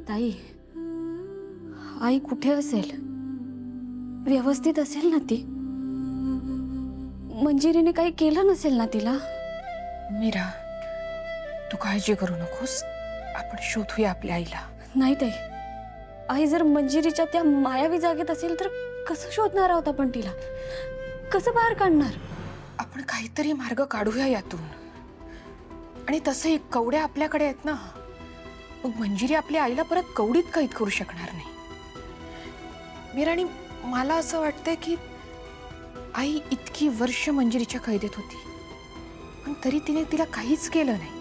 ताई, आई कुठे असेल? व्यवस्थित असेल ना ती? मंजिरीने काही केलं नसेल ना तिला? मीरा, तू काळजी करू नकोस. आपण शोधूया आपल्या आईला. नाही ताई, आई जर मंजिरीच्या त्या मायावी जागेत असेल तर कसं शोधणार आहोत आपण तिला? कसं बाहेर काढणार? आपण काहीतरी मार्ग काढूया यातून. आणि तसंही कवड्या आपल्याकडे आहेत ना. मग मंजिरी आपल्या आईला परत कवडीत कैद करू शकणार नाही. मीरा, आणि मला असं वाटतंय की आई इतकी वर्ष मंजिरीच्या कैदेत होती, पण तरी तिने तिला काहीच केलं नाही.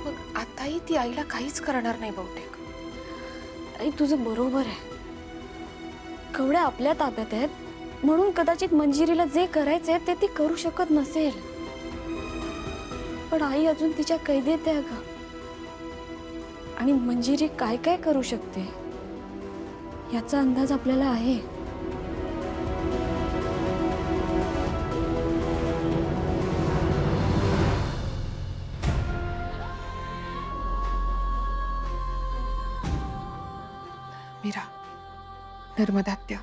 मग आताही ती आईला काहीच करणार नाही बहुतेक. आई, तुझं बरोबर आहे. कवड्या आपल्या ताब्यात आहेत म्हणून कदाचित मंजिरीला जे करायचंय ते ती करू शकत नसेल. पण आई अजून तिच्या कैदेत आहे अगं. आणि मंजिरी काय काय करू शकते याचा अंदाज आपल्याला आहे. मीरा, नर्मदात्या,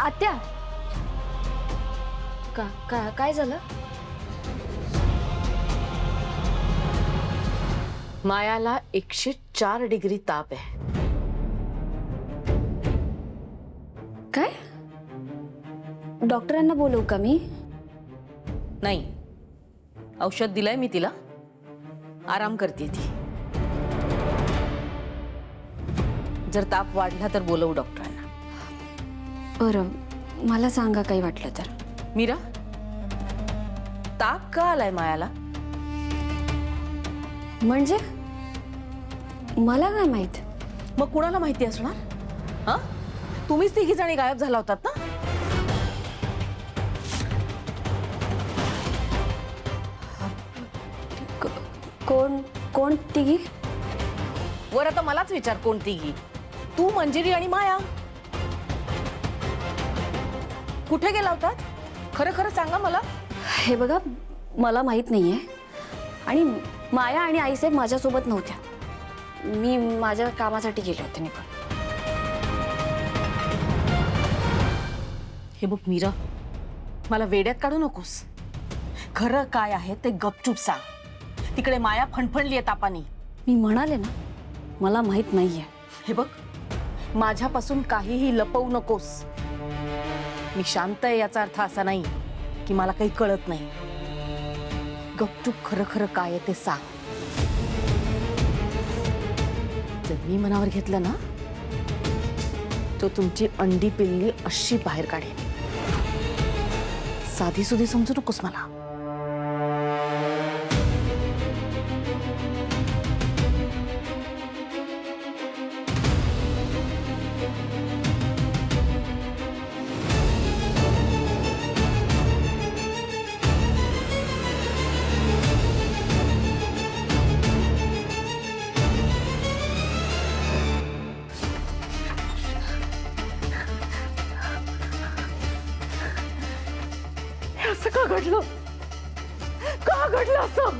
आत्या, काय झालं? मायाला 104 डिग्री ताप आहे. काय? डॉक्टरांना बोलवू का मी? नाही, औषध दिलंय मी तिला. आराम करते ती. जर ताप वाढला तर बोलवू डॉक्टरांना. बरं, मला सांगा काही वाटलं तर. मीरा, ताप का आलाय मायाला? म्हणजे मला काय माहित? मग कुणाला माहिती असणार? हा, तुम्हीच तिघी जणी गायब झाला होतात ना. कोण तिघी? वर आता मलाच विचार, कोण तिघी? तू, मंजिरी आणि माया. कुठे गेला होतात? खरं खरं सांगा मला. हे बघा, मला माहित नाहीये. आणि माया आणि आईसाहेब माझ्यासोबत नव्हत्या. मी माझ्या कामासाठी गेले होते निघून. हे बघ मीरा, मला वेड्यात काढू नकोस. खरं काय आहे ते गपचूप सांग. तिकडे माया फणफणली आहे तापानी. मी म्हणाले ना, मला माहित नाहीये. हे बघ, माझ्यापासून काहीही लपवू नकोस. मी शांत आहे याचा अर्थ असा नाही की मला काही कळत नाही. गपचूप खरं खरं काय आहे ते सांग. जर मी मनावर घेतलं ना, तो तुमची अंडी पिल्ली अशी बाहेर काढेल. साधी सुधी समजू नकोस मला. असं का घडलं? का घडलं असं?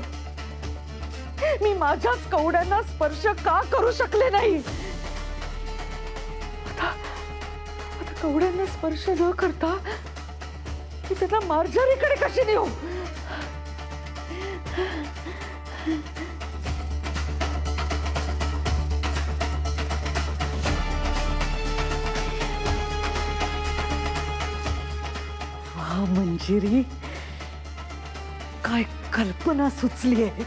मी माझ्याच कवड्यांना स्पर्श का करू शकले नाही? आता कवड्यांना स्पर्श न करता मी त्यांना मार्जरीकडे कशी नेऊ? वा मंजिरी, काय कल्पना सुचली आहे.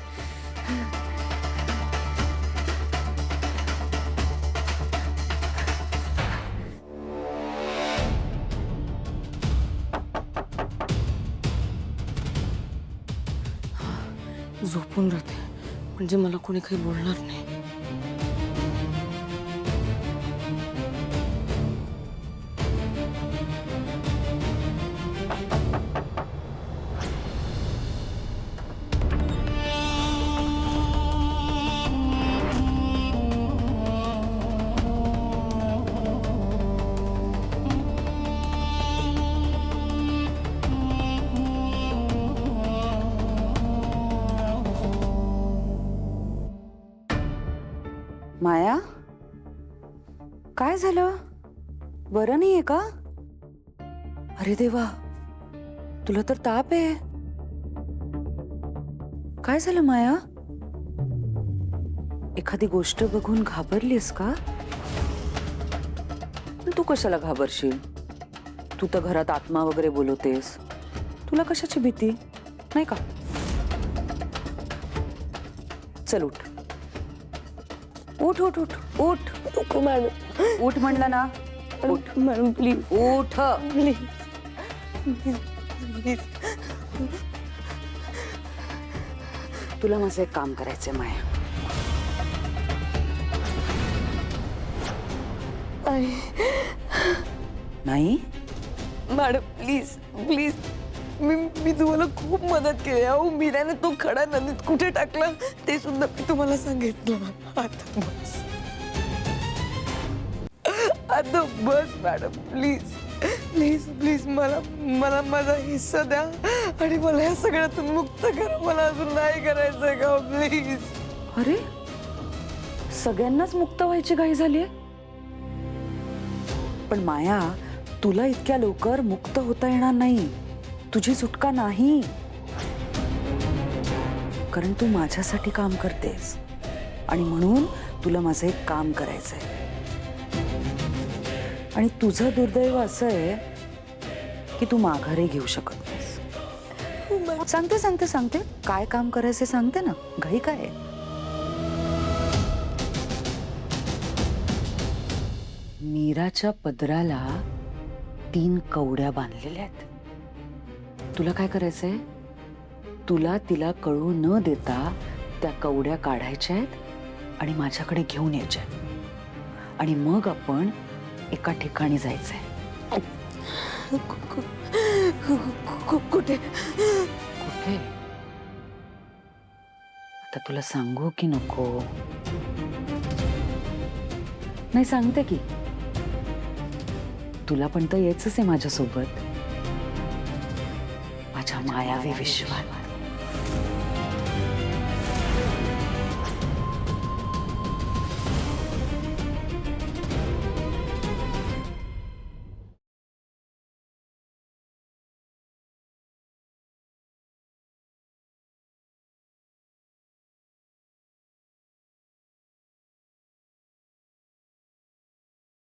झोपून राहते म्हणजे मला कोणी काही बोलणार नाही. माया, काय झालं? बरं नाहीये का? अरे देवा, तुला तर ताप आहे. काय झालं माया? एखादी गोष्ट बघून घाबरलीस का? पण तू कशाला घाबरशील? तू तर घरात आत्मा वगैरे बोलवतेस. तुला कशाची भीती नाही का? चल उठ उठ उठ उठ उठ. नको मॅडम, उठ म्हणलं ना. उठ मॅडम प्लीज उठ. प्लीज. तुला माझं एक काम करायचंय माया. नाही मॅडम प्लीज प्लीज, मी तुम्हाला खूप मदत केली. अहो मीराने तो खडा नदीत कुठे टाकला ते सुद्धा मी तुम्हाला सांगितलं. आता बस मॅडम, प्लीज प्लीज प्लीज, मला माझा हिस्सा द्या आणि मला या सगळ्यातून मुक्त करा. मला अजून नाही करायचंय का प्लीज. अरे, सगळ्यांनाच मुक्त व्हायची घाई झालीये. पण माया, तुला इतक्या लवकर मुक्त होता येणार नाही. तुझी सुटका नाही. कारण तू माझ्यासाठी काम करतेस आणि म्हणून तुला माझं एक काम करायचंय. आणि तुझं दुर्दैव असं आहे की तू माघारी घेऊ शकत नाहीस. सांगते सांगते सांगते काय काम करायचं सांगते ना. घाई काय आहे? मीराच्या पदराला 3 कवड्या बांधलेल्या आहेत. तुला काय करायचंय? तुला तिला कळू न देता त्या कवड्या काढायच्या आहेत आणि माझ्याकडे घेऊन यायच्या आहेत. आणि मग आपण एका ठिकाणी जायचंय. कुठे? कुठे? आता तुला सांगू की नको? नाही, सांगते की. तुला पण तर यायचंच आहे माझ्यासोबत, माझ्या मायावी विश्वात.